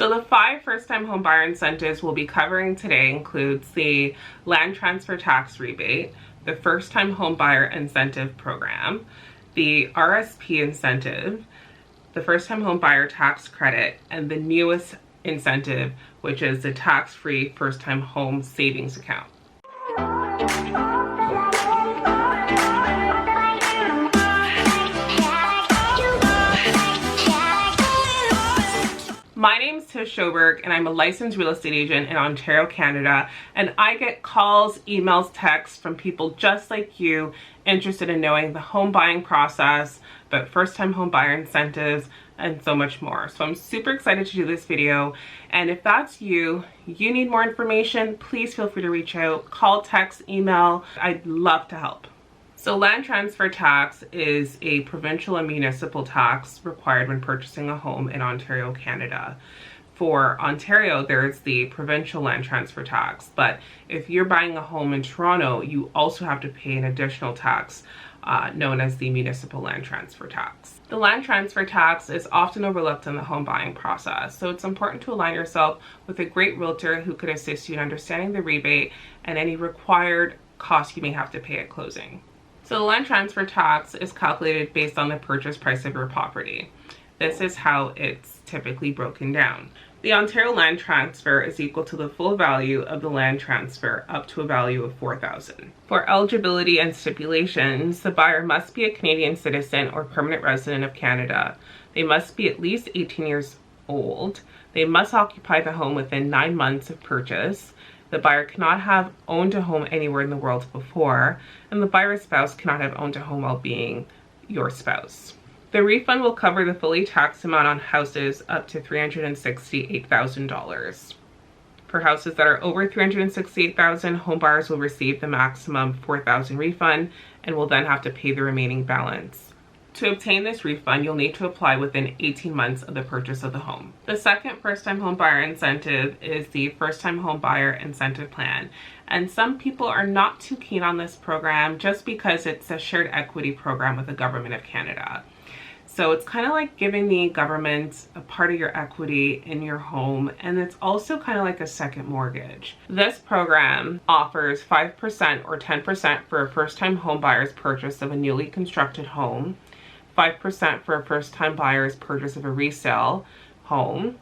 So the 5 first-time home buyer incentives we'll be covering today includes the land transfer tax rebate, the first-time home buyer incentive program, the RRSP incentive, the first-time home buyer tax credit, and the newest incentive, which is the tax-free first-time home savings account. My name is Tish Schoberg, and I'm a licensed real estate agent in Ontario, Canada, and I get calls, emails, texts from people just like you interested in knowing the home buying process, but first-time home buyer incentives, and so much more. So I'm super excited to do this video, and if that's you, you need more information, please feel free to reach out, call, text, email. I'd love to help. So land transfer tax is a provincial and municipal tax required when purchasing a home in Ontario, Canada. For Ontario, there's the provincial land transfer tax, but if you're buying a home in Toronto, you also have to pay an additional tax known as the municipal land transfer tax. The land transfer tax is often overlooked in the home buying process, so it's important to align yourself with a great realtor who could assist you in understanding the rebate and any required costs you may have to pay at closing. So the land transfer tax is calculated based on the purchase price of your property. This is how it's typically broken down. The Ontario land transfer is equal to the full value of the land transfer up to a value of $4,000. For eligibility and stipulations, the buyer must be a Canadian citizen or permanent resident of Canada. They must be at least 18 years old. They must occupy the home within 9 months of purchase. The buyer cannot have owned a home anywhere in the world before, and the buyer's spouse cannot have owned a home while being your spouse. The refund will cover the fully taxed amount on houses up to $368,000. For houses that are over $368,000, home buyers will receive the maximum $4,000 refund and will then have to pay the remaining balance. To obtain this refund, you'll need to apply within 18 months of the purchase of the home. The second first-time home buyer incentive is the first-time home buyer incentive plan. And some people are not too keen on this program just because it's a shared equity program with the Government of Canada. So it's kind of like giving the government a part of your equity in your home, and it's also kind of like a second mortgage. This program offers 5% or 10% for a first-time home buyer's purchase of a newly constructed home, 5% for a first-time buyer's purchase of a resale home,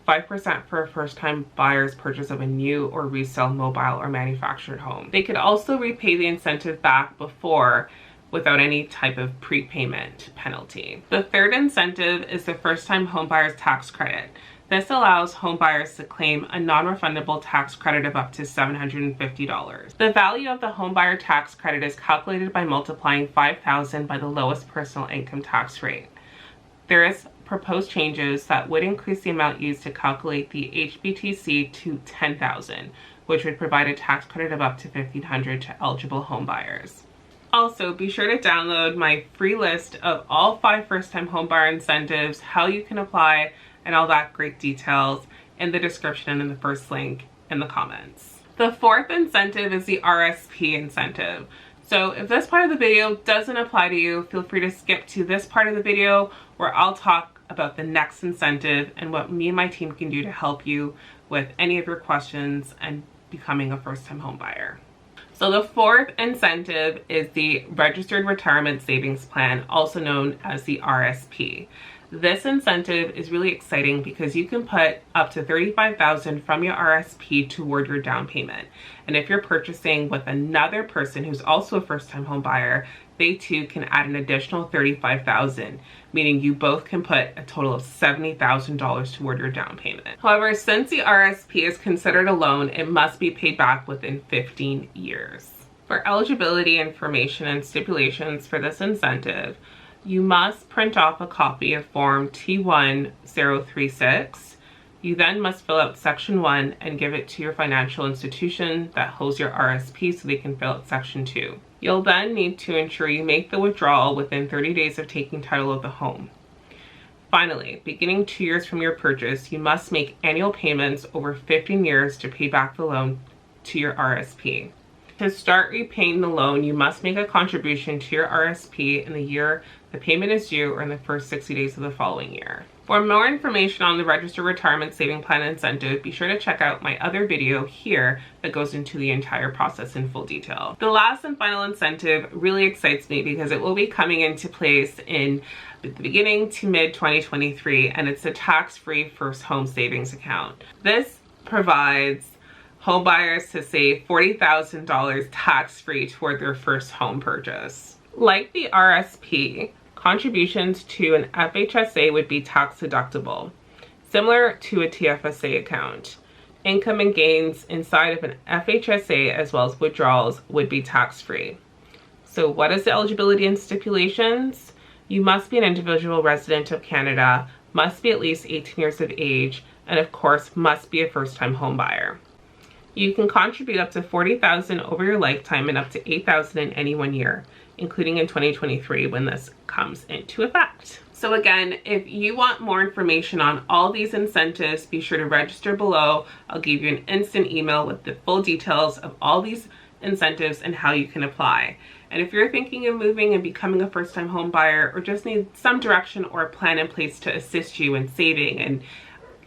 5% for a first-time buyer's purchase of a new or resale mobile or manufactured home. They could also repay the incentive back before without any type of prepayment penalty. The third incentive is the first-time home buyer's tax credit. This allows home buyers to claim a non-refundable tax credit of up to $750. The value of the home buyer tax credit is calculated by multiplying $5,000 by the lowest personal income tax rate. There is proposed changes that would increase the amount used to calculate the HBTC to $10,000, which would provide a tax credit of up to $1,500 to eligible home buyers. Also, be sure to download my free list of all 5 first-time home buyer incentives, how you can apply, and all that great details in the description and in the first link in the comments. The fourth incentive is the RRSP incentive. So if this part of the video doesn't apply to you, feel free to skip to this part of the video where I'll talk about the next incentive and what me and my team can do to help you with any of your questions and becoming a first-time home buyer. So the fourth incentive is the Registered Retirement Savings Plan, also known as the RRSP. This incentive is really exciting because you can put up to $35,000 from your RRSP toward your down payment. And if you're purchasing with another person who's also a first-time home buyer, they too can add an additional $35,000, meaning you both can put a total of $70,000 toward your down payment. However, since the RRSP is considered a loan, it must be paid back within 15 years. For eligibility information and stipulations for this incentive, you must print off a copy of Form T1036. You then must fill out Section 1 and give it to your financial institution that holds your RRSP so they can fill out Section 2. You'll then need to ensure you make the withdrawal within 30 days of taking title of the home. Finally, beginning 2 years from your purchase, you must make annual payments over 15 years to pay back the loan to your RRSP. To start repaying the loan, you must make a contribution to your RRSP in the year the payment is due or in the first 60 days of the following year. For more information on the Registered Retirement Saving Plan incentive, be sure to check out my other video here that goes into the entire process in full detail. The last and final incentive really excites me because it will be coming into place in the beginning to mid 2023, and it's a tax-free first home savings account. This provides homebuyers to save $40,000 tax-free toward their first home purchase. Like the RSP, contributions to an FHSA would be tax deductible, similar to a TFSA account. Income and gains inside of an FHSA as well as withdrawals would be tax-free. So what is the eligibility and stipulations? You must be an individual resident of Canada, must be at least 18 years of age, and of course must be a first-time home buyer. You can contribute up to $40,000 over your lifetime and up to $8,000 in any 1 year, including in 2023 when this comes into effect. So again, if you want more information on all these incentives, be sure to register below. I'll give you an instant email with the full details of all these incentives and how you can apply. And if you're thinking of moving and becoming a first-time home buyer, or just need some direction or a plan in place to assist you in saving and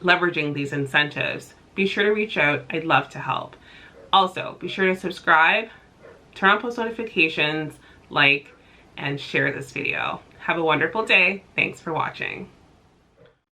leveraging these incentives, be sure to reach out. I'd love to help. Also, be sure to subscribe, turn on post notifications, like, and share this video. Have a wonderful day. Thanks for watching.